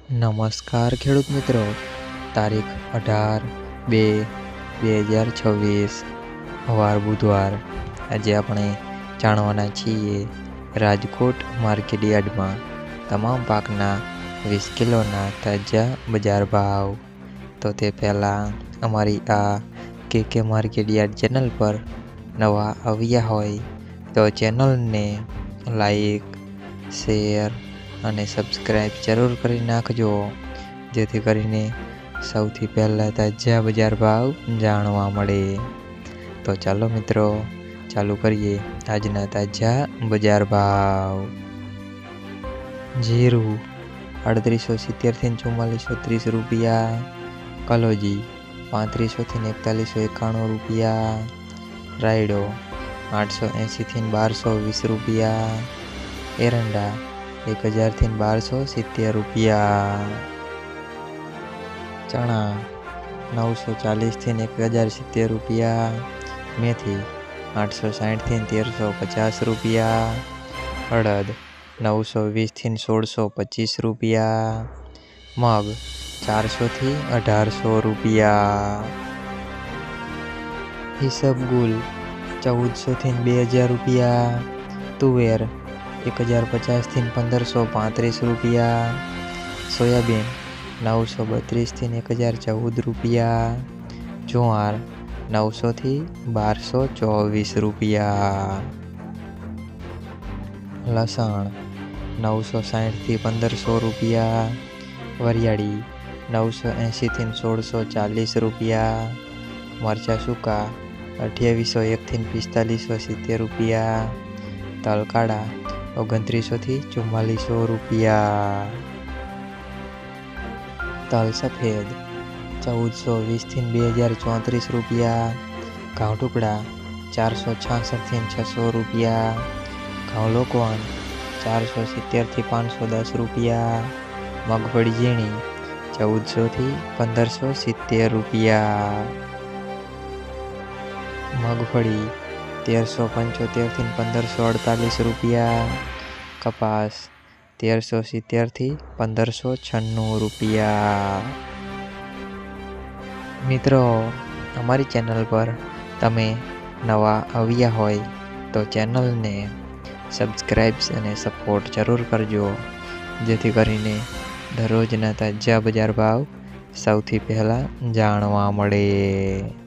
નમસ્કાર ખેડૂત મિત્રો, તારીખ 18/2/2026 વાર બુધવાર। આજે આપણે જાણવાના છીએ રાજકોટ માર્કેટ યાર્ડમાં તમામ પાકના 20 કિલોના તાજા બજાર ભાવ। તો તે પહેલાં અમારી આ કે માર્કેટ યાર્ડ ચેનલ પર નવા આવ્યા હોય તો ચેનલને લાઈક, શેર અને સબસ્ક્રાઈબ જરૂર કરી નાખજો, જેથી કરીને સૌથી પહેલાં તાજા બજાર ભાવ જાણવા મળે। તો ચાલો મિત્રો, ચાલુ કરીએ આજના તાજા બજાર ભાવ। જીરું 3870 થી 4430 રૂપિયા, કલોજી 3500 થી 4191 રૂપિયા, રાયડો 880 થી 1220 રૂપિયા, એરંડા 1000 થી 1270 રૂપિયા, ચણા 940 થી 1070 રૂપિયા, મેથી 860 થી 1350 રૂપિયા, અડદ 920 થી 1625 રૂપિયા, મગ 400 થી 1800 રૂપિયા, ઈસબગુલ 1400 થી 2000 રૂપિયા, તુવેર 1050 થી 1535 રૂપિયા, સોયાબીન 932 થી 1014 રૂપિયા, જુવાર 900 થી 1224 રૂપિયા, લસણ 960 થી 1500 રૂપિયા, વરિયાળી 980 થી 1640 રૂપિયા, મરચાં સૂકા 2801 થી 4570 રૂપિયા, તલ કાળા 2900 થી 4400 રૂપિયા, તલ સફેદ 1420 થી 2034 રૂપિયા, ઘઉં ટુકડા 466 થી 600 રૂપિયા, ઘઉં લોકવન 470 થી 510 રૂપિયા, મગફળી ઝીણી 1400 થી 1570 રૂપિયા, મગફળી 1375 થી 1548 રૂપિયા, કપાસ 1370 થી 1596 રૂપિયા। મિત્રો, અમારી ચેનલ પર તમે નવા આવ્યા હોય તો ચેનલને સબસ્ક્રાઈબ અને સપોર્ટ જરૂર કરજો, જેથી કરીને દરરોજના તાજા બજાર ભાવ સૌથી પહેલાં જાણવા મળે।